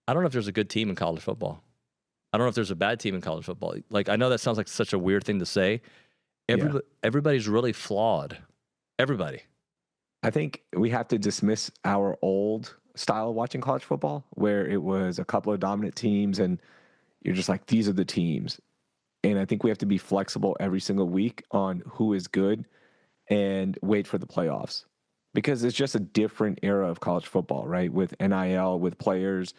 I don't know if there's a good team in college football. I don't know if there's a bad team in college football. Like, I know that sounds like such a weird thing to say. Everybody's really flawed. Everybody. I think we have to dismiss our old style of watching college football, where it was a couple of dominant teams and you're just like, these are the teams. And I think we have to be flexible every single week on who is good and wait for the playoffs, because it's just a different era of college football, right? With NIL, with players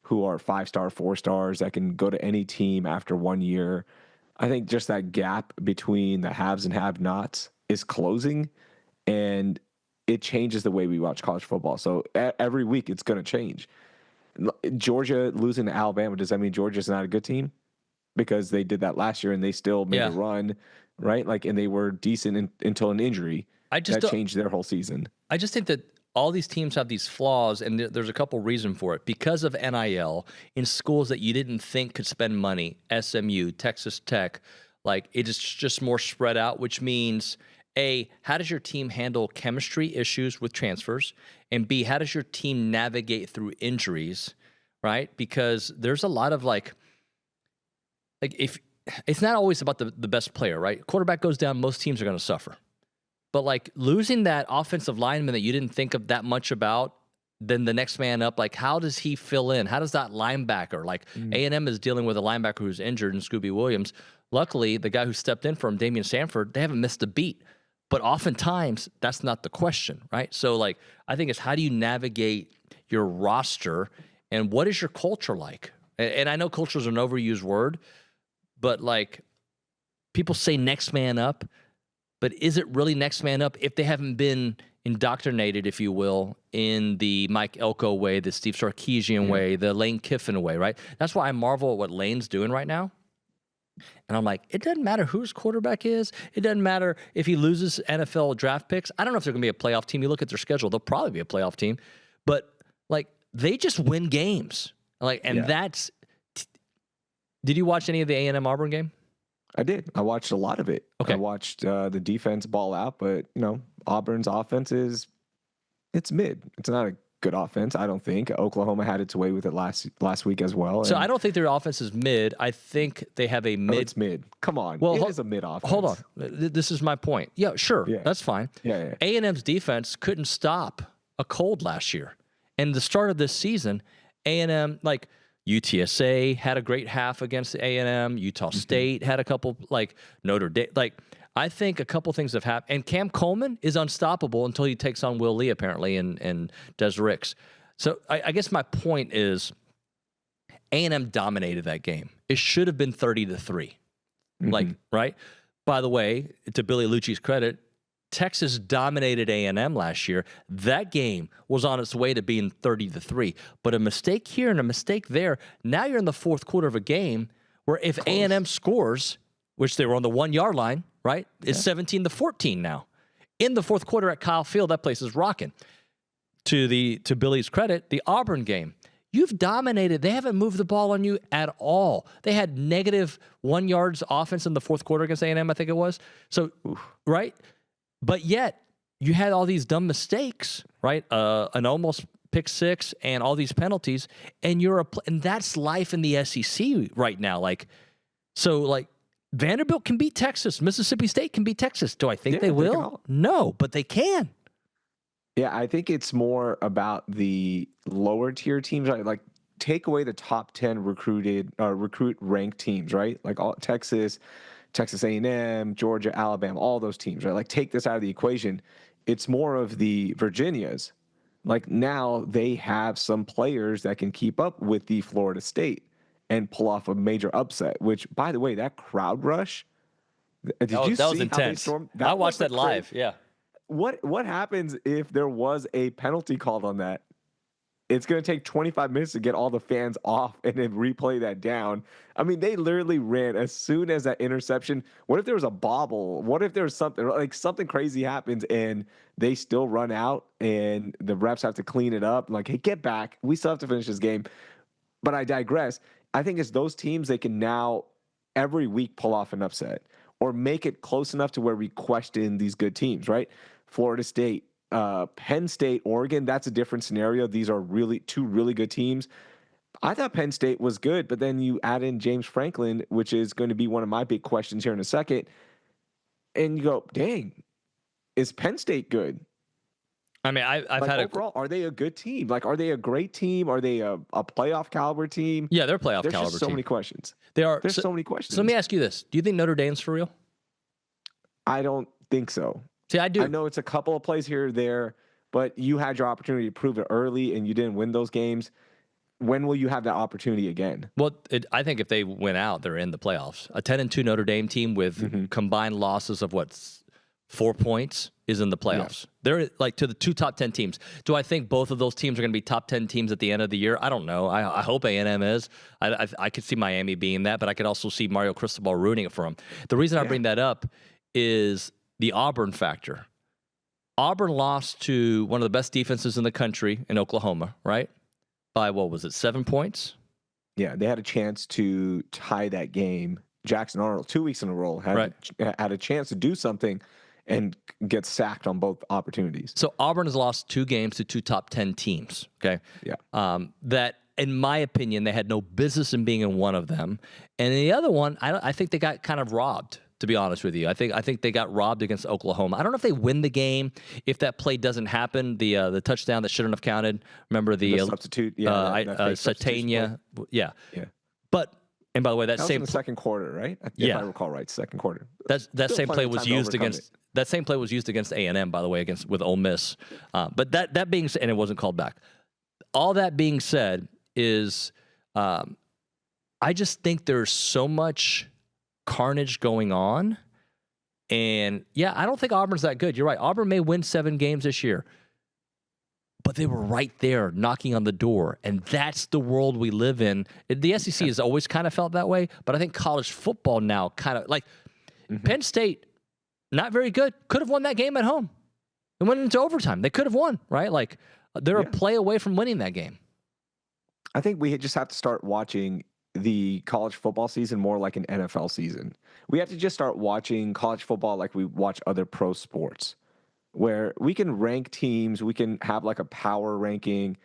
who are 5-star, 4-stars that can go to any team after 1 year. I think just that gap between the haves and have-nots is closing, and it changes the way we watch college football. So every week it's going to change. Georgia losing to Alabama, does that mean Georgia's not a good team? Because they did that last year and they still made a run, right? Like, and they were decent until an injury. That changed their whole season. I just think that all these teams have these flaws, and there's a couple reasons for it. Because of NIL in schools that you didn't think could spend money, SMU, Texas Tech, like, it is just more spread out, which means, A, how does your team handle chemistry issues with transfers? And B, how does your team navigate through injuries, right? Because there's a lot of like if it's not always about the best player, right? Quarterback goes down, most teams are going to suffer. But like losing that offensive lineman that you didn't think of that much about, then the next man up, like how does he fill in? How does that linebacker, like A&M is dealing with a linebacker who's injured in Scooby Williams. Luckily, the guy who stepped in for him, Damian Sanford, they haven't missed a beat. But oftentimes, that's not the question, right? So like, I think it's how do you navigate your roster and what is your culture like? And I know culture is an overused word, but like people say next man up, but is it really next man up if they haven't been indoctrinated, if you will, in the Mike Elko way, the Steve Sarkisian way, the Lane Kiffin way, right? That's why I marvel at what Lane's doing right now. And I'm like, it doesn't matter whose quarterback is. It doesn't matter if he loses NFL draft picks. I don't know if they're going to be a playoff team. You look at their schedule, they'll probably be a playoff team. But like, they just win games. Like, and that's. Did you watch any of the A&M Auburn game? I did. I watched a lot of it. Okay. I watched the defense ball out, but you know, Auburn's offense it's mid. It's not a good offense, I don't think. Oklahoma had its way with it last week as well. So I don't think their offense is mid. I think they have a mid. It's mid. Come on. Well, it is a mid offense. Hold on. This is my point. Yeah, sure. Yeah. That's fine. Yeah. A&M's defense couldn't stop a cold last year. And the start of this season, A&M, like UTSA had a great half against A&M. Utah State had a couple, like Notre Dame. Like, I think a couple things have happened. And Cam Coleman is unstoppable until he takes on Will Lee, apparently, and Des Ricks. So I guess my point is A&M dominated that game. It should have been 30-3. Like, right? By the way, to Billy Lucci's credit, Texas dominated A&M last year. That game was on its way to being 30-3. But a mistake here and a mistake there. Now you're in the fourth quarter of a game where if A&M scores, which they were on the 1 yard line, right? It's 17-14 now. In the fourth quarter at Kyle Field, that place is rocking. To Billy's credit, the Auburn game. You've dominated. They haven't moved the ball on you at all. They had negative 1 yards offense in the fourth quarter against A&M, I think it was. So, right? But yet, you had all these dumb mistakes, right? An almost pick six and all these penalties, and and that's life in the SEC right now. Like, so like Vanderbilt can beat Texas, Mississippi State can beat Texas. Do I think they will? No, but they can. Yeah, I think it's more about the lower tier teams, right? Like take away the top 10 recruit ranked teams, right? Like all Texas A&M, Georgia, Alabama, all those teams, right? Like take this out of the equation. It's more of the Virginias. Like now they have some players that can keep up with the Florida State and pull off a major upset, which by the way, that crowd rush, did you see that was intense. I watched that live. Yeah. What happens if there was a penalty called on that? It's going to take 25 minutes to get all the fans off and then replay that down. I mean, they literally ran as soon as that interception. What if there was a bobble? What if there was something crazy happens and they still run out and the refs have to clean it up? Like, hey, get back. We still have to finish this game. But I digress. I think it's those teams that can now every week pull off an upset or make it close enough to where we question these good teams, right? Florida State, Penn State, Oregon, that's a different scenario. These are two really good teams. I thought Penn State was good, but then you add in James Franklin, which is going to be one of my big questions here in a second, and you go, dang, is Penn State good? I mean, I've Like had overall, are they a good team? Like, are they a great team? Are they a playoff caliber team? they're a playoff There's caliber just so team. many questions. They are. There's so many So questions. let me ask you this: do you think Notre Dame's for real? I don't think so. See, I do. I know it's a couple of plays here or there, but you had your opportunity to prove it early, and you didn't win those games. When will you have that opportunity again? Well, I think if they win out, they're in the playoffs. A 10-2 Notre Dame team with combined losses of 4 points is in the playoffs. They're like to the 2 top 10 teams. Do I think both of those teams are going to be top 10 teams at the end of the year? I don't know. I hope A&M is. I could see Miami being that, but I could also see Mario Cristobal ruining it for them. The reason I bring that up is the Auburn factor. Auburn lost to one of the best defenses in the country in Oklahoma, right? By, 7 points? Yeah, they had a chance to tie that game. Jackson Arnold, 2 weeks in a row, had a chance to do something and get sacked on both opportunities. So Auburn has lost 2 games to 2 top 10 teams, okay? Yeah. That, in my opinion, they had no business in being in one of them. And in the other one, I think they got kind of robbed, to be honest with you. I think they got robbed against Oklahoma. I don't know if they win the game if that play doesn't happen. The touchdown that shouldn't have counted. Remember the substitute? Satania. Yeah. But, and by the way, that was same in the second quarter, right? If I recall right, second quarter. That same play was used against that same play was used against A&M, by the way, with Ole Miss. But that being said, and it wasn't called back. All that being said is, I just think there's so much carnage going on. And I don't think Auburn's that good. You're right. Auburn may win 7 games this year, but they were right there knocking on the door. And that's the world we live in. The SEC has always kind of felt that way, but I think college football now kind of like Penn State, not very good. Could have won that game at home. It went into overtime. They could have won, right? Like they're a play away from winning that game. I think we just have to start watching the college football season more like an NFL season. We have to just start watching college football like we watch other pro sports, where we can rank teams, we can have like a power ranking,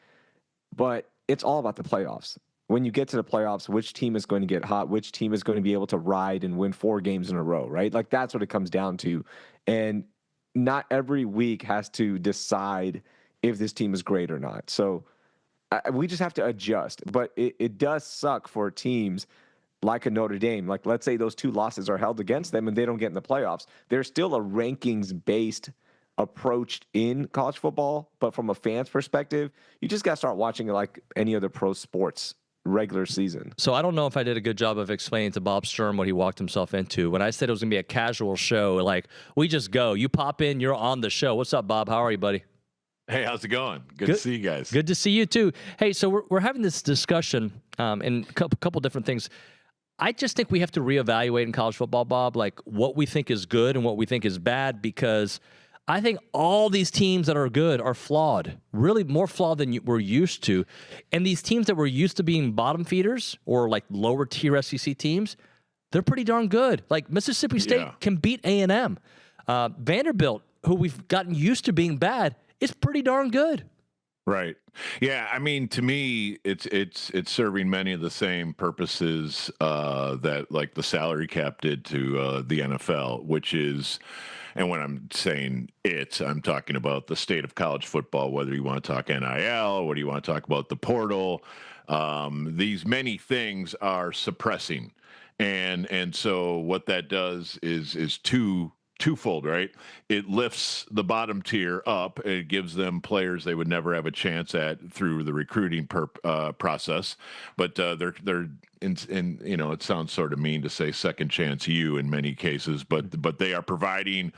but it's all about the playoffs. When you get to the playoffs, which team is going to get hot, which team is going to be able to ride and win 4 games in a row, right? Like that's what it comes down to. And not every week has to decide if this team is great or not. So we just have to adjust, but it does suck for teams like a Notre Dame. Like, let's say those 2 losses are held against them and they don't get in the playoffs. There's still a rankings-based approach in college football, but from a fan's perspective, you just got to start watching it like any other pro sports regular season. So I don't know if I did a good job of explaining to Bob Sturm what he walked himself into. When I said it was going to be a casual show, like, we just go. You pop in, you're on the show. What's up, Bob? How are you, buddy? Hey, how's it going? Good to see you guys. Good to see you too. Hey, so we're having this discussion and a couple different things. I just think we have to reevaluate in college football, Bob, like what we think is good and what we think is bad, because I think all these teams that are good are flawed, really more flawed than we're used to. And these teams that we're used to being bottom feeders or like lower tier SEC teams, they're pretty darn good. Like Mississippi State can beat A&M. Vanderbilt, who we've gotten used to being bad, is pretty darn good. Right. Yeah. I mean, to me, it's serving many of the same purposes that like the salary cap did to the NFL, which is, and when I'm saying I'm talking about the state of college football, whether you want to talk NIL, whether you want to talk about the portal, these many things are suppressing. And so what that does is twofold, right? It lifts the bottom tier up. It gives them players they would never have a chance at through the recruiting process. But they're in it sounds sort of mean to say second chance you in many cases, but they are providing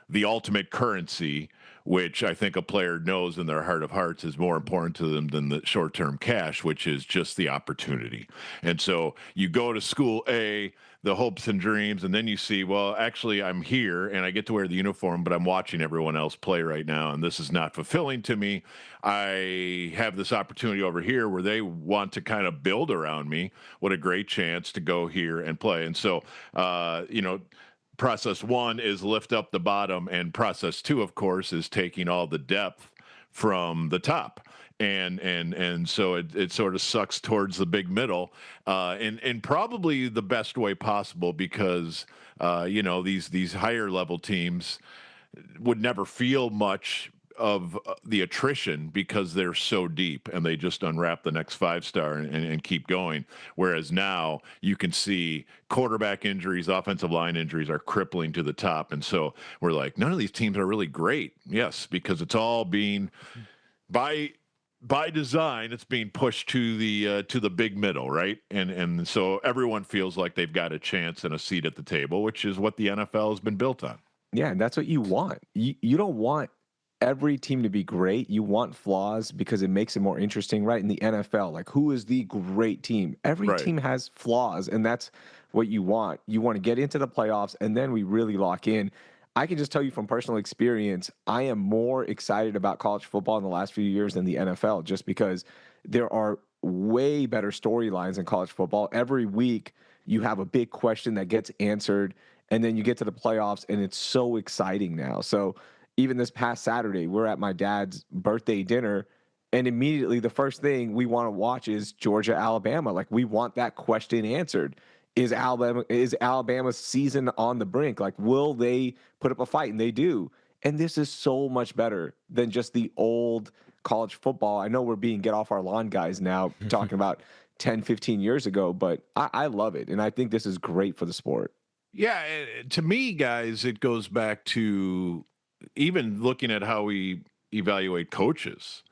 the ultimate currency, which I think a player knows in their heart of hearts is more important to them than the short-term cash, which is just the opportunity. And so you go to school A, the hopes and dreams, and then you see, well, actually I'm here and I get to wear the uniform, but I'm watching everyone else play right now, and this is not fulfilling to me. I have this opportunity over here where they want to kind of build around me. What a great chance to go here and play. And so, process 1 is lift up the bottom, and process 2, of course, is taking all the depth from the top. and so it sort of sucks towards the big middle, and probably the best way possible, because these higher level teams would never feel much of the attrition because they're so deep and they just unwrap the next 5-star and keep going. Whereas now you can see quarterback injuries, offensive line injuries are crippling to the top. And so we're like, none of these teams are really great. Yes, because it's all being by design, it's being pushed to the big middle, right? And so everyone feels like they've got a chance and a seat at the table, which is what the NFL has been built on. Yeah, and that's what you want. You don't want every team to be great. You want flaws because it makes it more interesting, right? In the NFL, like, who is the great team? Every Right. team has flaws, and that's what you want. You want to get into the playoffs, and then we really lock in. I can just tell you from personal experience, I am more excited about college football in the last few years than the NFL, just because there are way better storylines in college football. Every week, you have a big question that gets answered, and then you get to the playoffs, and it's so exciting now. So even this past Saturday, we're at my dad's birthday dinner, and immediately the first thing we want to watch is Georgia, Alabama. Like, we want that question answered. Is Alabama's season on the brink? Like, will they put up a fight? And they do. And this is so much better than just the old college football. I know we're being get off our lawn guys now talking about 10, 15 years ago, but I love it. And I think this is great for the sport. Yeah, to me, guys, it goes back to even looking at how we evaluate coaches.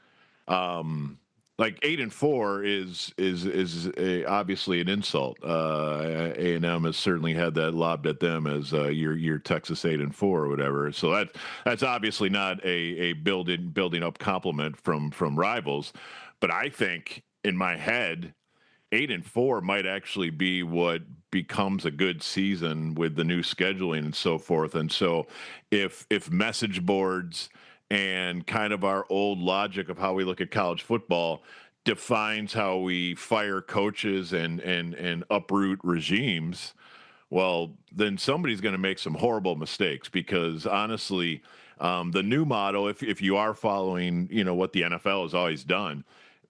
Like 8-4 is obviously an insult. A&M has certainly had that lobbed at them as your Texas 8-4 or whatever. So that's obviously not a building up compliment from rivals. But I think in my head, 8-4 might actually be what becomes a good season with the new scheduling and so forth. And so if message boards and kind of our old logic of how we look at college football defines how we fire coaches and uproot regimes, well, then somebody's going to make some horrible mistakes, because honestly, the new model, if you are following, what the NFL has always done,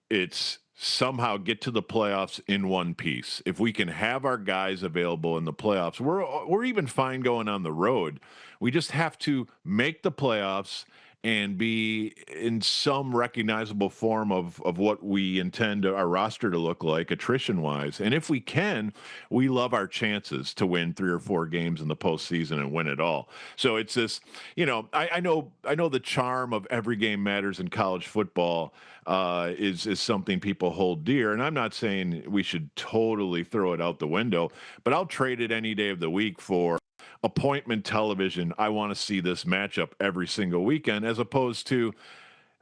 it's somehow get to the playoffs in one piece. If we can have our guys available in the playoffs, we're even fine going on the road. We just have to make the playoffs and be in some recognizable form of what we intend our roster to look like attrition wise. And if we can, we love our chances to win 3 or 4 games in the postseason and win it all. So it's this, I know the charm of every game matters in college football is something people hold dear. And I'm not saying we should totally throw it out the window, but I'll trade it any day of the week for appointment television. I want to see this matchup every single weekend, as opposed to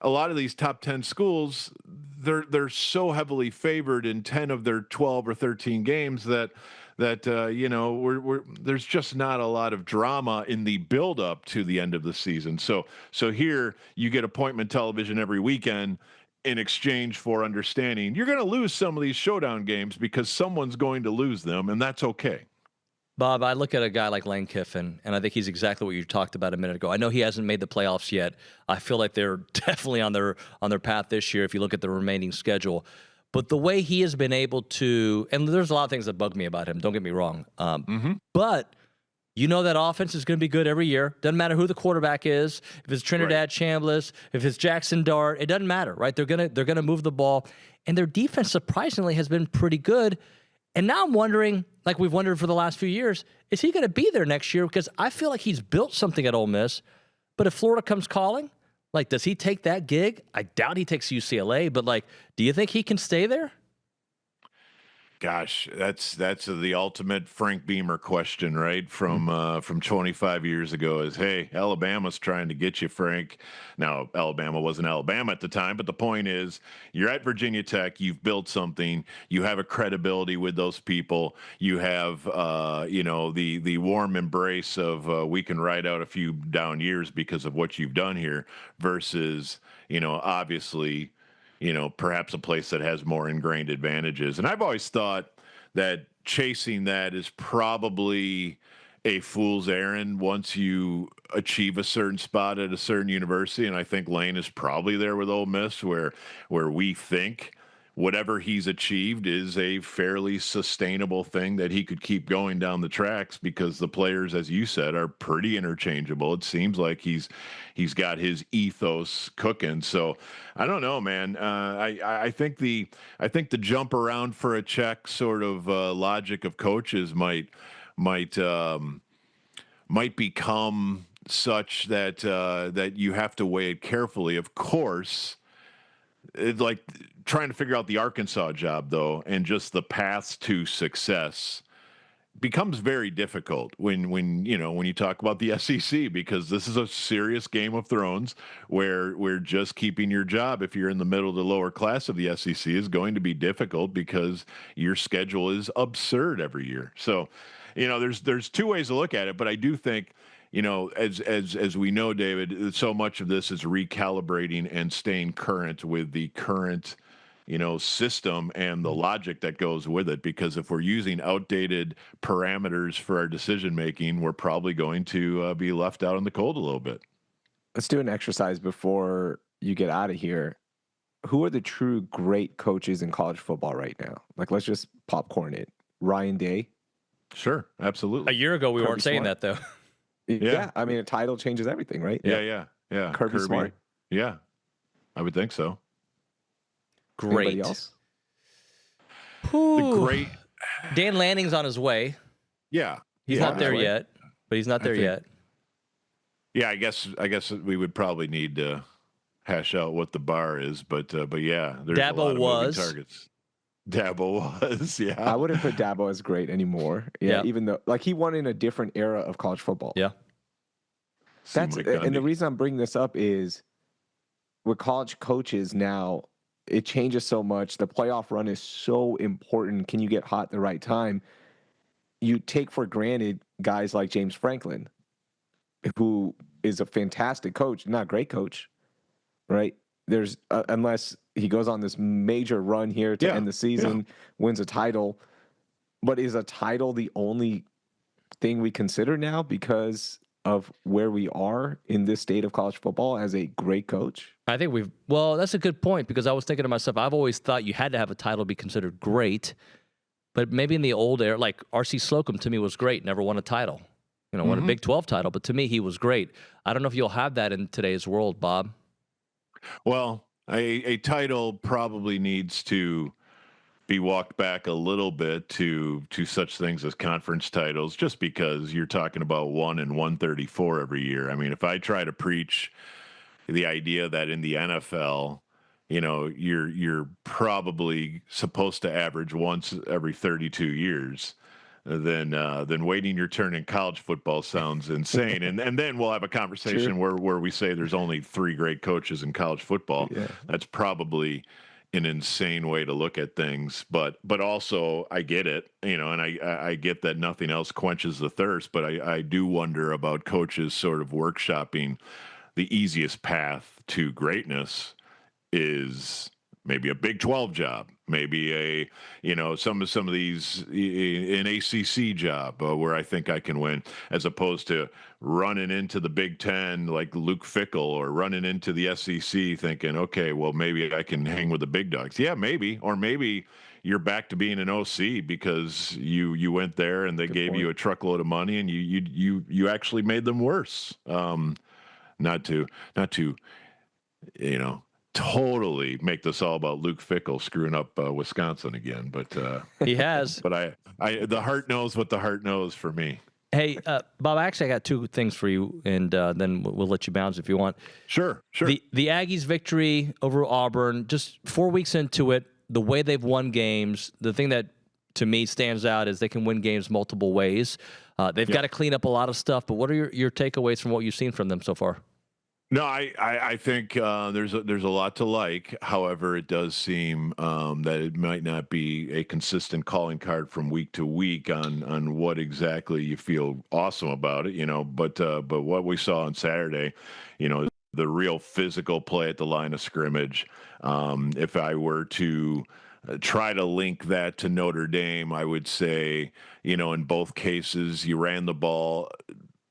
a lot of these top 10 schools. They're so heavily favored in 10 of their 12 or 13 games that there's just not a lot of drama in the build up to the end of the season. So here you get appointment television every weekend in exchange for understanding you're going to lose some of these showdown games because someone's going to lose them, and that's okay. Bob, I look at a guy like Lane Kiffin, and I think he's exactly what you talked about a minute ago. I know he hasn't made the playoffs yet. I feel like they're definitely on their path this year if you look at the remaining schedule. But the way he has been able to, and there's a lot of things that bug me about him, don't get me wrong. But that offense is going to be good every year. Doesn't matter who the quarterback is. If it's Trinidad Chambliss, if it's Jackson Dart, it doesn't matter, right? They're gonna move the ball, and their defense surprisingly has been pretty good. And now I'm wondering, like we've wondered for the last few years, is he going to be there next year? Because I feel like he's built something at Ole Miss. But if Florida comes calling, like, does he take that gig? I doubt he takes UCLA. But, like, do you think he can stay there? Gosh, that's the ultimate Frank Beamer question, right? From 25 years ago is, hey, Alabama's trying to get you, Frank. Now, Alabama wasn't Alabama at the time, but the point is, you're at Virginia Tech, you've built something, you have a credibility with those people, you have the warm embrace of we can ride out a few down years because of what you've done here, versus obviously, perhaps a place that has more ingrained advantages. And I've always thought that chasing that is probably a fool's errand once you achieve a certain spot at a certain university. And I think Lane is probably there with Ole Miss, where we think whatever he's achieved is a fairly sustainable thing that he could keep going down the tracks, because the players, as you said, are pretty interchangeable. It seems like he's got his ethos cooking. So I don't know, man. I think the jump around for a check sort of logic of coaches might become such that that you have to weigh it carefully. Of course, it's like trying to figure out the Arkansas job, though, and just the paths to success becomes very difficult when you talk about the SEC, because this is a serious Game of Thrones where just keeping your job, if you're in the middle of the lower class of the SEC, is going to be difficult because your schedule is absurd every year. So, there's two ways to look at it, but I do think, as we know, David, so much of this is recalibrating and staying current with the current system and the logic that goes with it. Because if we're using outdated parameters for our decision making, we're probably going to be left out in the cold a little bit. Let's do an exercise before you get out of here. Who are the true great coaches in college football right now? Like, let's just popcorn it. Ryan Day. Sure, absolutely. A year ago, we weren't saying that, though. Yeah, I mean, a title changes everything, right? Yeah. Kirby Smart. Yeah, I would think so. Great. Anybody else? The great Dan Lanning's on his way. Yeah, He's not there yet, but he's not there yet. Yeah, I guess we would probably need to hash out what the bar is, but yeah, there's a lot of moving targets. Dabo was, yeah. I wouldn't put Dabo as great anymore. Yeah, even though he won in a different era of college football. Yeah. And the reason I'm bringing this up is with college coaches now, it changes so much. The playoff run is so important. Can you get hot at the right time? You take for granted guys like James Franklin, who is a fantastic coach, not a great coach, right? There's unless he goes on this major run here to end the season, wins a title. But is a title the only thing we consider now because of where we are in this state of college football as a great coach? I think that's a good point, because I was thinking to myself, I've always thought you had to have a title to be considered great. But maybe in the old era, like R.C. Slocum to me was great, never won a title. Won a Big 12 title, but to me he was great. I don't know if you'll have that in today's world, Bob. Well, a title probably needs to be walked back a little bit to such things as conference titles, just because you're talking about 1 and 134 every year. I mean, if I try to preach the idea that in the NFL, you're probably supposed to average once every 32 years, then waiting your turn in college football sounds insane. And then we'll have a conversation where we say there's only 3 great coaches in college football. Yeah. That's probably an insane way to look at things, but also I get it, and I get that nothing else quenches the thirst, but I do wonder about coaches sort of workshopping the easiest path to greatness is maybe a Big 12 job, maybe some of these, an ACC job where I think I can win, as opposed to running into the Big 10 like Luke Fickell, or running into the SEC thinking, okay, well, maybe I can hang with the big dogs. Yeah, maybe. Or maybe you're back to being an OC because you went there and they gave you a truckload of money and you actually made them worse. Not to totally make this all about Luke Fickell screwing up Wisconsin again, but he has. But I the heart knows what the heart knows for me. Hey, Bob, actually, I got 2 things for you, and then we'll let you bounce if you want. Sure. The Aggies' victory over Auburn, just 4 weeks into it, the way they've won games, the thing that to me stands out is they can win games multiple ways. They've got to clean up a lot of stuff, but what are your takeaways from what you've seen from them so far? No, I think there's a lot to like. However, it does seem that it might not be a consistent calling card from week to week on what exactly you feel awesome about it, But what we saw on Saturday, the real physical play at the line of scrimmage. If I were to try to link that to Notre Dame, I would say, in both cases, you ran the ball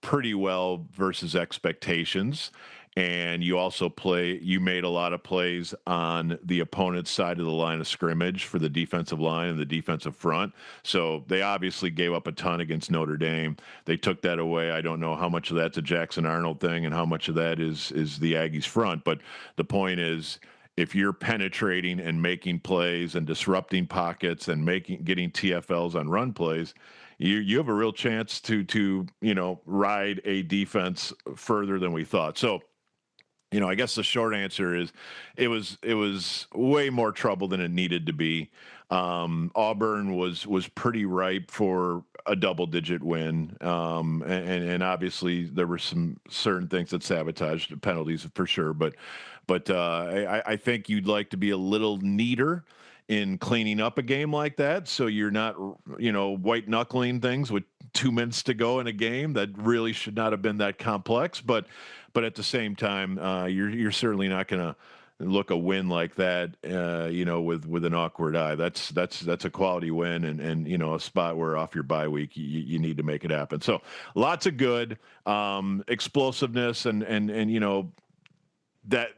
pretty well versus expectations. And you also you made a lot of plays on the opponent's side of the line of scrimmage for the defensive line and the defensive front. So they obviously gave up a ton against Notre Dame. They took that away. I don't know how much of that's a Jackson Arnold thing and how much of that is the Aggies front. But the point is, if you're penetrating and making plays and disrupting pockets and getting TFLs on run plays, you have a real chance to ride a defense further than we thought. So, I guess the short answer is it was way more trouble than it needed to be. Auburn was pretty ripe for a double-digit win, and obviously there were some certain things that sabotaged the penalties for sure. But I think you'd like to be a little neater in cleaning up a game like that, so you're not white knuckling things with 2 minutes to go in a game that really should not have been that complex. But at the same time, you're certainly not going to look a win like that, with an awkward eye. That's a quality win, and a spot where off your bye week you need to make it happen. So lots of good explosiveness, and that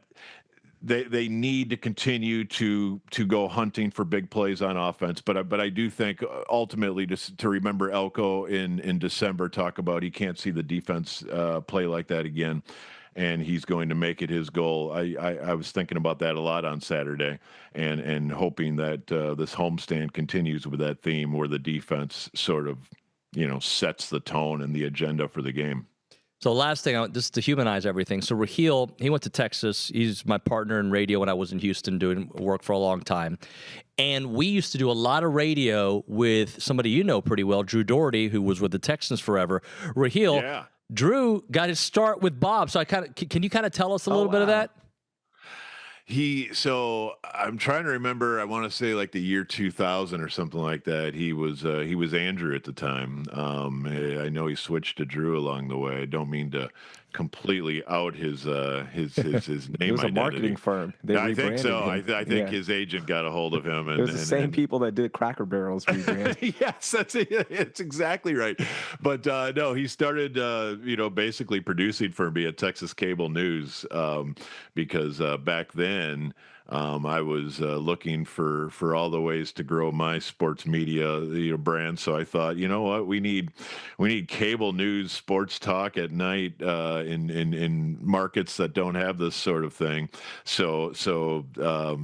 they need to continue to go hunting for big plays on offense. But I do think ultimately to remember Elko in December talk about he can't see the defense play like that again, and he's going to make it his goal. I was thinking about that a lot on Saturday, and hoping that this homestand continues with that theme where the defense sort of sets the tone and the agenda for the game. So last thing, just to humanize everything. So Raheel, he went to Texas. He's my partner in radio when I was in Houston doing work for a long time. And we used to do a lot of radio with somebody you know pretty well, Drew Doherty, who was with the Texans forever. Raheel, yeah. Drew got his start with Bob. So can you kind of tell us a little bit of that? So I'm trying to remember, I want to say like the year 2000 or something like that. He was Andrew at the time. I know he switched to Drew along the way. I don't mean to completely out his name. It was a marketing firm. I think so. I think his agent got a hold of him. It was the same people that did Cracker Barrels rebrand. Yes, it's exactly right. But no, he started basically producing for me at Texas Cable News, because back then I was looking for all the ways to grow my sports media brand. So I thought, you know what, we need cable news, sports talk at night in markets that don't have this sort of thing. So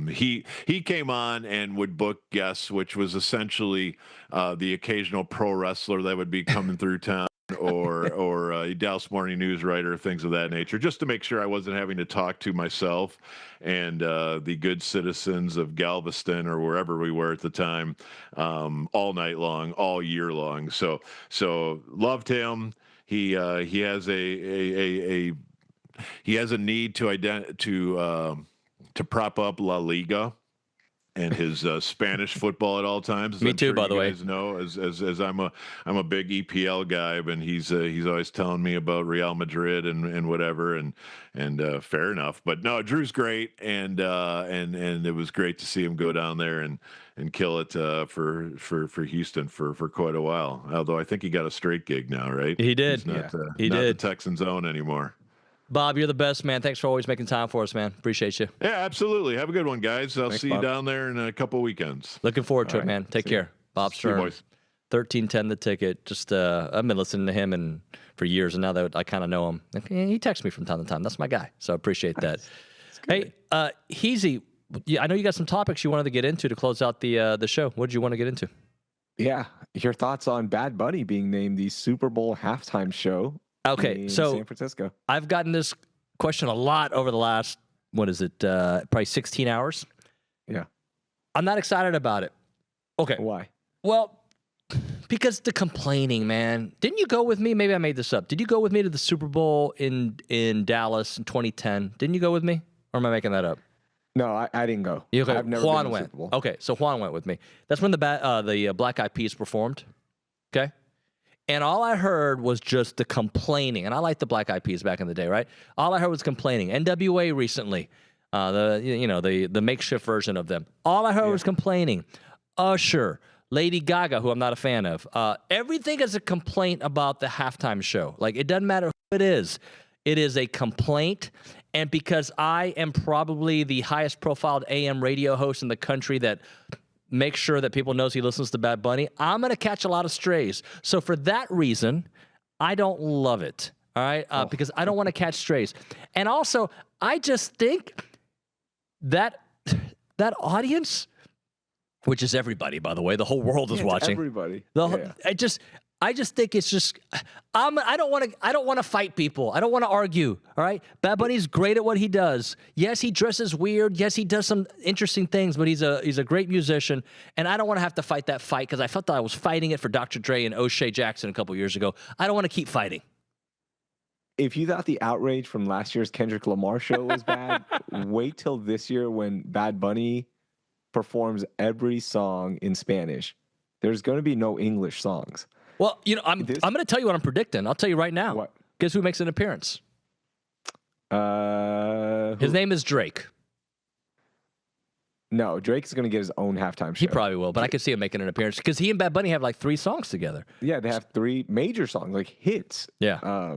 he came on and would book guests, which was essentially the occasional pro wrestler that would be coming through town. or a Dallas Morning News writer, things of that nature, just to make sure I wasn't having to talk to myself and the good citizens of Galveston or wherever we were at the time, all night long, all year long. So loved him. He has a need to prop up La Liga and his Spanish football at all times. Me too, by the way. You guys know, as I'm a big EPL guy, and he's always telling me about Real Madrid and whatever, and fair enough. But no, Drew's great, and it was great to see him go down there and kill it for Houston for quite a while. Although I think he got a straight gig now, right? He did. He's not, he not did. the Texans own anymore. Bob, you're the best, man. Thanks for always making time for us, man. Appreciate you. Yeah, absolutely. Have a good one, guys. I'll see Bob. you down there in a couple weekends. Looking forward to it, man. Take care. Bob Sturm, 1310 The Ticket. Just I've been listening to him and for years, and now that I kind of know him, he texts me from time to time. That's my guy, so I appreciate that. Hey, Heezy, I know you got some topics you wanted to get into to close out the show. What did you want to get into? Yeah, your thoughts on Bad Bunny being named the Super Bowl halftime show? Okay, so San Francisco. I've gotten this question a lot over the last, probably 16 hours. Yeah. I'm not excited about it. Okay. Why? Well, because the complaining, man. Didn't you go with me? Maybe I made this up. Did you go with me to the Super Bowl in Dallas in 2010? Didn't you go with me? Or am I making that up? No, I didn't go. Okay. I've never Juan been to the went. Super Bowl. Okay, so Juan went with me. That's when the Black Eyed Peas performed. Okay. And all I heard was just the complaining. And I liked the Black Eyed Peas back in the day, right? All I heard was complaining. NWA recently. the makeshift version of them. All I heard was complaining. Usher, Lady Gaga, who I'm not a fan of. Everything is a complaint about the halftime show. Like, it doesn't matter who it is a complaint. And because I am probably the highest profiled AM radio host in the country that makes sure that people knows he listens to Bad Bunny, I'm going to catch a lot of strays. So for that reason, I don't love it. All right. Because I don't want to catch strays. And also, I just think that audience, which is everybody, by the way, the whole world is watching. Everybody. I just think it's just I don't want to fight people. I don't want to argue. All right. Bad Bunny's great at what he does. Yes, he dresses weird. Yes, he does some interesting things, but he's a great musician. And I don't want to have to fight that fight because I felt that I was fighting it for Dr. Dre and O'Shea Jackson a couple years ago. I don't want to keep fighting. If you thought the outrage from last year's Kendrick Lamar show was bad, wait till this year when Bad Bunny performs every song in Spanish. There's going to be no English songs. Well, I'm going to tell you what I'm predicting. I'll tell you right now. What? Guess who makes an appearance? His name is Drake. No, Drake is going to get his own halftime show. He probably will, but I could see him making an appearance because he and Bad Bunny have like 3 songs together. Yeah, they have 3 major songs, like hits. Yeah.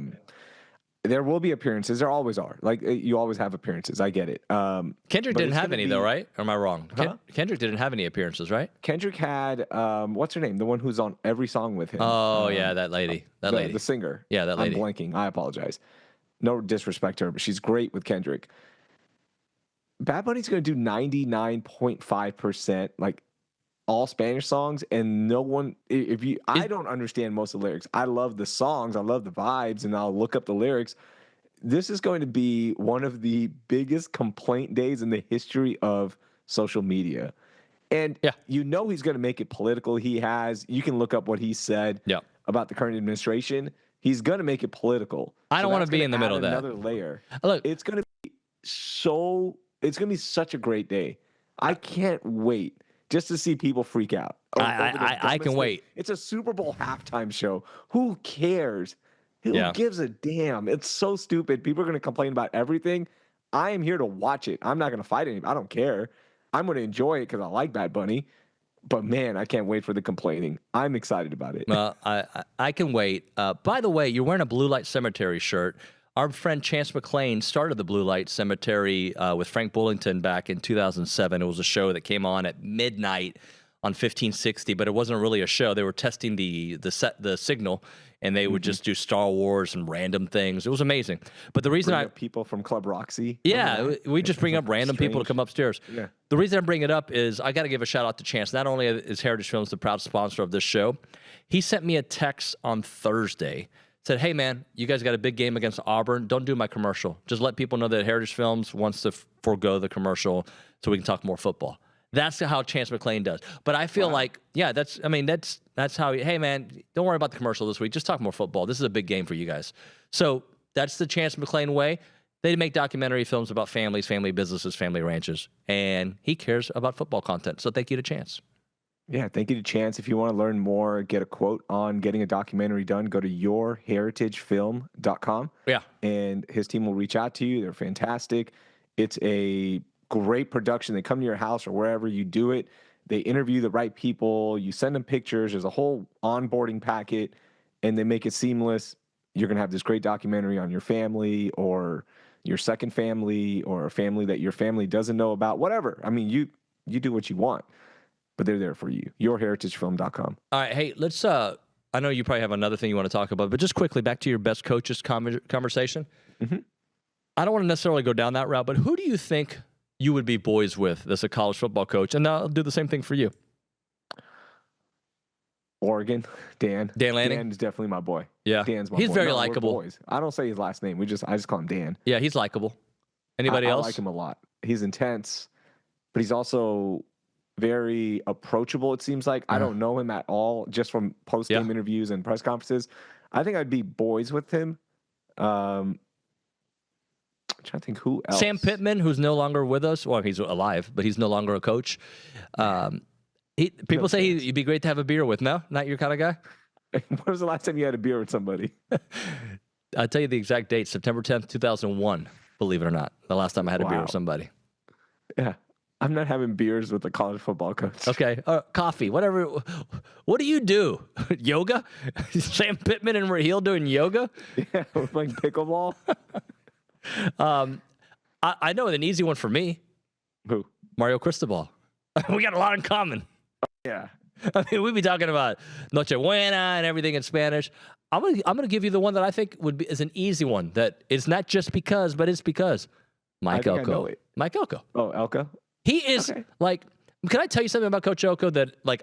There will be appearances. There always are. Like, you always have appearances. I get it. Kendrick didn't have any, though, right? Or am I wrong? Huh? Kendrick didn't have any appearances, right? Kendrick had, what's her name? The one who's on every song with him. Oh, yeah, that lady. The singer. Yeah, that lady. I'm blanking. I apologize. No disrespect to her, but she's great with Kendrick. Bad Bunny's going to do 99.5%, like, all Spanish songs, and no one, I don't understand most of the lyrics. I love the songs, I love the vibes, and I'll look up the lyrics. This is going to be one of the biggest complaint days in the history of social media. And he's going to make it political. You can look up what he said about the current administration. He's going to make it political. I don't want to be in the middle of that. Another layer. Look, it's going to be such a great day. I can't wait just to see people freak out. I can wait. It's a Super Bowl halftime show. Who cares? Who gives a damn? It's so stupid. People are going to complain about everything. I am here to watch it. I'm not going to fight anybody. I don't care. I'm going to enjoy it because I like Bad Bunny. But, man, I can't wait for the complaining. I'm excited about it. Well, I can wait. By the way, you're wearing a Blue Light Cemetery shirt. Our friend Chance McClain started the Blue Light Cemetery with Frank Bullington back in 2007. It was a show that came on at midnight on 1560, but it wasn't really a show. They were testing the signal, and they would just do Star Wars and random things. It was amazing. But the reason people from Club Roxy. Yeah, we just bring up random people to come upstairs. Yeah. The reason I bring it up is I got to give a shout out to Chance. Not only is Heritage Films the proud sponsor of this show, he sent me a text on Thursday. Said, hey, man, you guys got a big game against Auburn. Don't do my commercial. Just let people know that Heritage Films wants to forego the commercial so we can talk more football. That's how Chance McClain does. But I feel like, that's how, hey, man, don't worry about the commercial this week. Just talk more football. This is a big game for you guys. So that's the Chance McClain way. They make documentary films about families, family businesses, family ranches, and he cares about football content. So thank you to Chance. Yeah, thank you to Chance. If you want to learn more, get a quote on getting a documentary done, go to yourheritagefilm.com. Yeah. And his team will reach out to you. They're fantastic. It's a great production. They come to your house or wherever you do it. They interview the right people. You send them pictures. There's a whole onboarding packet, and they make it seamless. You're going to have this great documentary on your family or your second family or a family that your family doesn't know about, whatever. I mean, you do what you want. But they're there for you. Yourheritagefilm.com. All right. Hey, let's, I know you probably have another thing you want to talk about, but just quickly, back to your best coaches conversation. Mm-hmm. I don't want to necessarily go down that route, but who do you think you would be boys with as a college football coach? And I'll do the same thing for you. Oregon, Dan. Dan Lanning? Dan is definitely my boy. Yeah. Dan's my boy. He's very we're likable. Boys. I don't say his last name. I just call him Dan. Yeah, he's likable. Anybody else? I like him a lot. He's intense, but he's also very approachable, it seems like. I don't know him at all, just from post-game interviews and press conferences. I think I'd be boys with him. I'm trying to think who else. Sam Pittman, who's no longer with us. Well, he's alive, but he's no longer a coach. People say he'd be great to have a beer with. No? Not your kind of guy? When was the last time you had a beer with somebody? I'll tell you the exact date, September 10th, 2001, believe it or not. The last time I had a beer with somebody. Yeah. I'm not having beers with the college football coach. Okay, coffee, whatever. What do you do? Yoga? Sam Pittman and Raheel doing yoga? Yeah, we're playing pickleball. I know an easy one for me. Who? Mario Cristobal. We got a lot in common. Yeah. I mean, we'd be talking about Noche Buena and everything in Spanish. I'm gonna give you the one that I think is an easy one. That it's not just because, but it's because. Mike I know Elko. it. Mike Elko. Oh, Elko? He is like. Can I tell you something about Coach Elko that like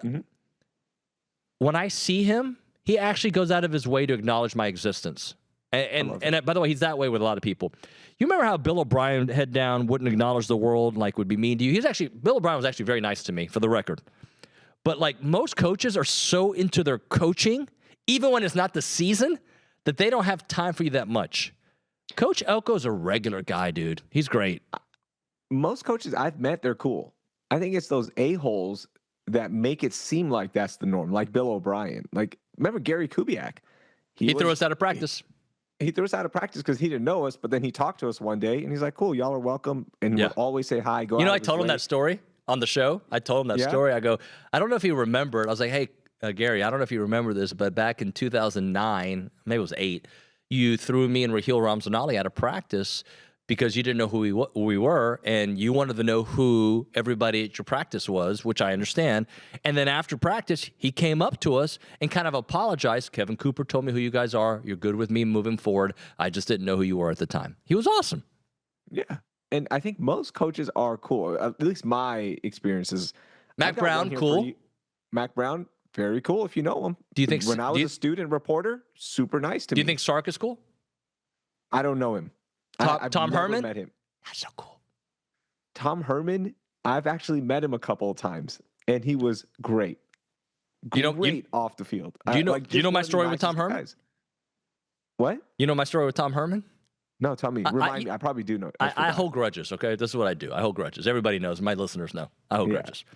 when I see him, he actually goes out of his way to acknowledge my existence. And by the way, he's that way with a lot of people. You remember how Bill O'Brien head down, wouldn't acknowledge the world, like would be mean to you? Bill O'Brien was actually very nice to me, for the record. But like most coaches are so into their coaching, even when it's not the season, that they don't have time for you that much. Coach Elko's a regular guy, dude. He's great. Most coaches I've met, they're cool. I think it's those a-holes that make it seem like that's the norm, like Bill O'Brien. Like, remember Gary Kubiak? He threw us out of practice. He threw us out of practice because he didn't know us, but then he talked to us one day, and he's like, cool, y'all are welcome, and we'll always say hi, go out. I told him that story on the show. I told him that story. I go, I don't know if he remembered. I was like, hey, Gary, I don't know if you remember this, but back in 2009, maybe it was 8, you threw me and Raheel Ramzanali out of practice because you didn't know who we were, and you wanted to know who everybody at your practice was, which I understand. And then after practice, he came up to us and kind of apologized. Kevin Cooper told me who you guys are. You're good with me moving forward. I just didn't know who you were at the time. He was awesome. Yeah. And I think most coaches are cool. At least my experiences. Mac Brown, cool. Mac Brown, very cool if you know him. Do you think when I was a student reporter, super nice to me. Do you think Sark is cool? I don't know him. I've Tom never Herman? met him. That's so cool. Tom Herman, I've actually met him a couple of times, and he was great. Great off the field. Do you know my story with Tom Herman? Guys. What? You know my story with Tom Herman? No, tell me. Remind me. I probably do know. I hold grudges, okay? This is what I do. I hold grudges. Everybody knows. My listeners know. I hold grudges.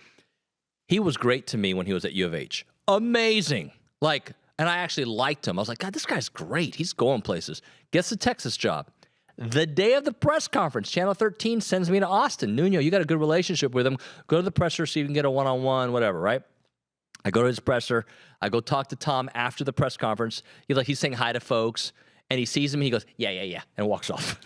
He was great to me when he was at U of H. Amazing. And I actually liked him. I was like, God, this guy's great. He's going places. Gets the Texas job. The day of the press conference, Channel 13 sends me to Austin. Nuño, you got a good relationship with him. Go to the presser so you can get a one-on-one, whatever, right? I go to his presser. I go talk to Tom after the press conference. He's saying hi to folks, and he sees him. He goes, yeah, and walks off.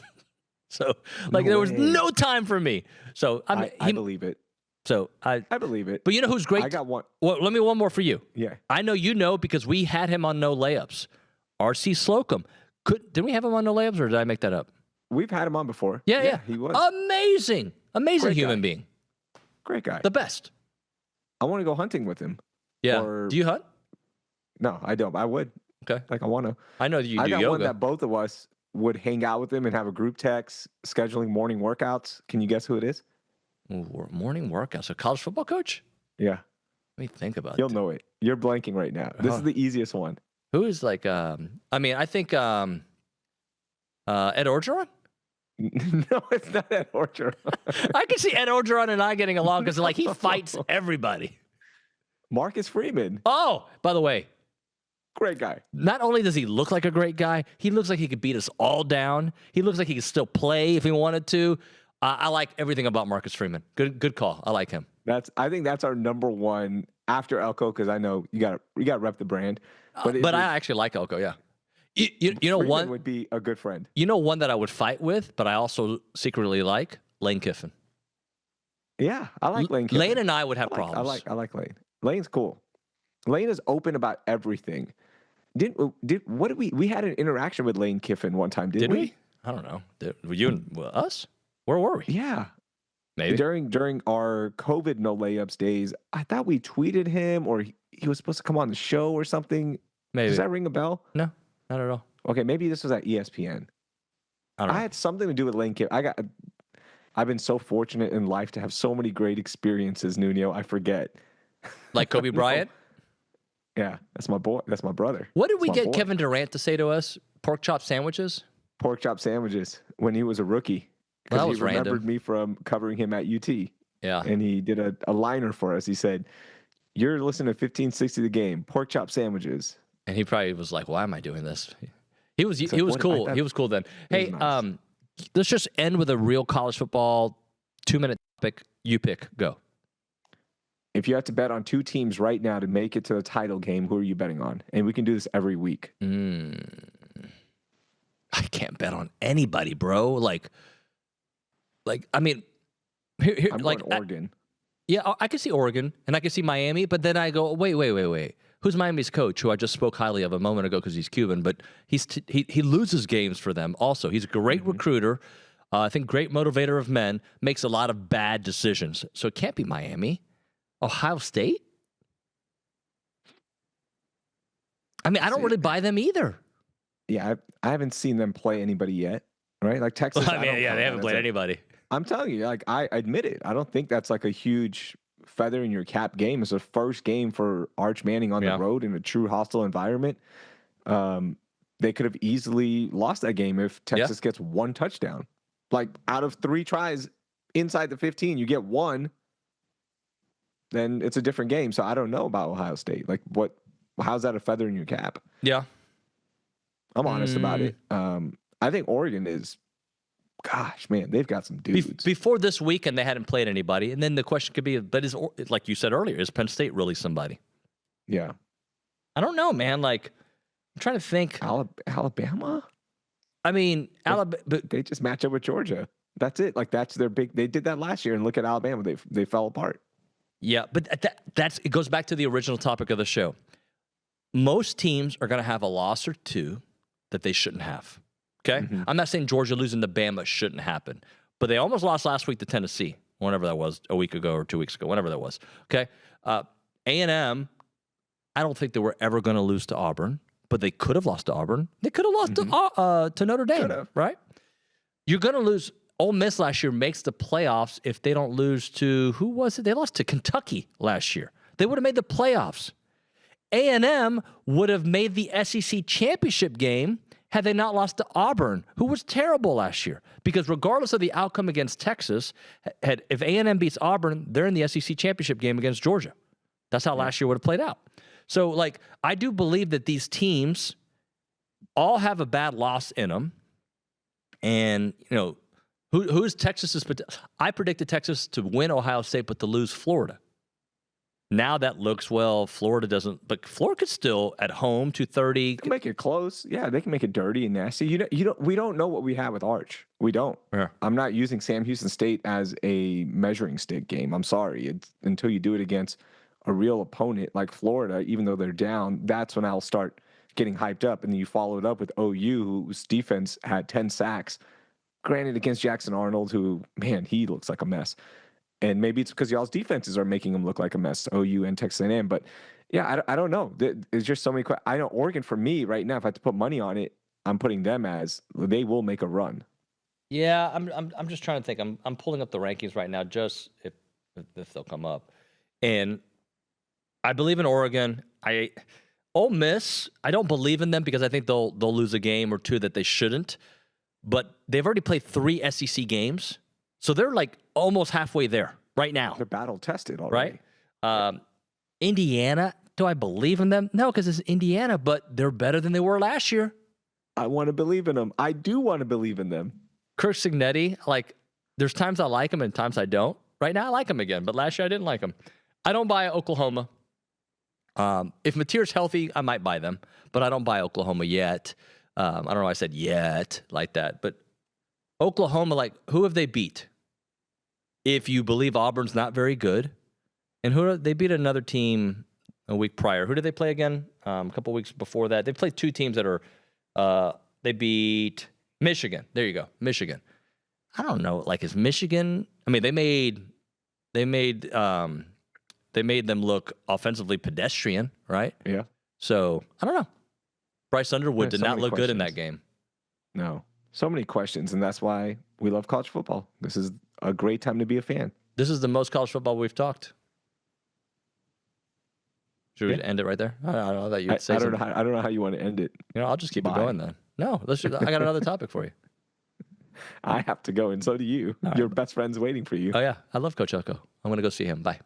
So, there was no time for me. So I believe it. So I believe it. But you know who's great? I got one. Well, let me one more for you. Yeah. I know you know because we had him on No Layups. R.C. Slocum. Didn't we have him on No Layups, or did I make that up? We've had him on before. Yeah. He was. Amazing Great human guy. being. Great guy. The best. I want to go hunting with him. Yeah. Do you hunt? No, I don't. I would. Okay. I want to. I know that you do yoga. I got one yoga. that both of us would hang out with him and have a group text scheduling morning workouts. Can you guess who it is? Ooh, morning workouts. A college football coach? Yeah. Let me think about it. You'll know it. You're blanking right now. This is the easiest one. Who is I think Ed Orgeron? No, it's not Ed Orgeron. I can see Ed Orgeron and I getting along because he fights everybody. Marcus Freeman. Oh, by the way. Great guy. Not only does he look like a great guy, he looks like he could beat us all down. He looks like he could still play if he wanted to. I like everything about Marcus Freeman. Good call. I like him. I think that's our number one after Elko, because I know you got to rep the brand. But I actually like Elko. Yeah. You know Freeman one would be a good friend. You know one that I would fight with, but I also secretly like Lane Kiffin. Yeah, I like Lane Kiffin. Lane and I would have problems. I like Lane. Lane's cool. Lane is open about everything. We had an interaction with Lane Kiffin one time, didn't we? I don't know. Were you and us? Where were we? Yeah. Maybe. During our COVID No Layups days, I thought we tweeted him, or he was supposed to come on the show or something. Maybe. Does that ring a bell? No, not at all. Okay, maybe this was at ESPN. I don't know. had something to do with Lane Kiffin. I've been so fortunate in life to have so many great experiences, Nuño. I forget. Like Kobe Bryant? Yeah, that's my boy. That's my brother. What did we get Kevin Durant to say to us? Pork chop sandwiches? Pork chop sandwiches when he was a rookie. Well, that was he remembered random. me from covering him at UT. Yeah. And he did a liner for us. He said, "You're listening to 1560 The Game. Pork chop sandwiches." And he probably was like, "Why am I doing this?" He was like, cool. He was cool then. Hey, nice. let's just end with a real college football 2-minute You pick. Go. If you have to bet on two teams right now to make it to the title game, who are you betting on? And we can do this every week. I can't bet on anybody, bro. Like I mean, here I'm like going Oregon. I can see Oregon and I can see Miami, but then I go, wait. Who's Miami's coach, who I just spoke highly of a moment ago because he's Cuban, but he loses games for them also. He's a great recruiter. I think great motivator of men, makes a lot of bad decisions. So it can't be Miami. Ohio State? I mean, I don't really buy them either. Yeah, I haven't seen them play anybody yet, right? Like Texas. I mean, they haven't played anybody. I'm telling you, like, I admit it. I don't think that's like a huge feather in your cap game. It's the first game for Arch Manning on the road in a true hostile environment. They could have easily lost that game if Texas gets one touchdown. Like, out of 3 tries inside the 15, you get one, then it's a different game. So I don't know about Ohio State. Like, how's that a feather in your cap? Yeah. I'm honest about it. I think Oregon is, gosh, man, they've got some dudes. Before this weekend, they hadn't played anybody. And then the question could be, but like you said earlier, is Penn State really somebody? Yeah. I don't know, man. Like, I'm trying to think. Alabama? I mean, Alabama. But they just match up with Georgia. That's it. Like, that's their big. They did that last year, and look at Alabama. They fell apart. Yeah, but it goes back to the original topic of the show. Most teams are going to have a loss or two that they shouldn't have. Okay? I'm not saying Georgia losing to Bama shouldn't happen, but they almost lost last week to Tennessee, whenever that was, a week ago or 2 weeks ago, whenever that was. Okay? A&M, I don't think they were ever going to lose to Auburn, but they could have lost to Auburn. They could have lost to Notre Dame, right? You're going to lose. Ole Miss last year makes the playoffs if they don't lose to, who was it? They lost to Kentucky last year. They would have made the playoffs. A&M would have made the SEC championship game had they not lost to Auburn, who was terrible last year. Because regardless of the outcome against Texas, if A&M beats Auburn, they're in the SEC championship game against Georgia. That's how last year would have played out. So, like, I do believe that these teams all have a bad loss in them. And, you know, who's Texas's? I predicted Texas to win Ohio State, but to lose Florida. Now that looks, well, Florida doesn't, but Florida could still at home 230. Can make it close. Yeah, they can make it dirty and nasty. We don't know what we have with Arch. We don't. Yeah. I'm not using Sam Houston State as a measuring stick game. I'm sorry. It's until you do it against a real opponent like Florida, even though they're down, that's when I'll start getting hyped up. And then you follow it up with OU, whose defense had 10 sacks. Granted, against Jackson Arnold, who, man, he looks like a mess. And maybe it's because y'all's defenses are making them look like a mess, OU and Texas A&M. But, yeah, I don't know. There's just so many questions. I know Oregon, for me, right now, if I have to put money on it, I'm putting them as they will make a run. Yeah, I'm just trying to think. I'm pulling up the rankings right now, just if they'll come up. And I believe in Oregon. Ole Miss, I don't believe in them because I think they'll lose a game or two that they shouldn't. But they've already played 3 SEC games. So they're like almost halfway there right now. They're battle tested already. Right? Indiana, do I believe in them? No, because it's Indiana, but they're better than they were last year. I want to believe in them. I do want to believe in them. Kirk Cignetti, like, there's times I like him and times I don't. Right now I like him again, but last year I didn't like him. I don't buy Oklahoma. If Mateer's healthy, I might buy them, but I don't buy Oklahoma yet. I don't know why I said yet like that, but Oklahoma, like, who have they beat? If you believe Auburn's not very good, and they beat another team a week prior. Who did they play again? A couple weeks before that, they played 2 teams that are. They beat Michigan. There you go, Michigan. I don't know. Like, is Michigan? I mean, they made them look offensively pedestrian, right? Yeah. So I don't know. Bryce Underwood did not look good in that game. No. So many questions, and that's why we love college football. This is a great time to be a fan. This is the most college football we've talked. Should we end it right there? I don't know that you would say. I don't know how you want to end it. You know, I'll just keep it going then. No, I got another topic for you. I have to go, and so do you. Your best friend's waiting for you. Oh yeah, I love Coach Elko. I'm gonna go see him. Bye.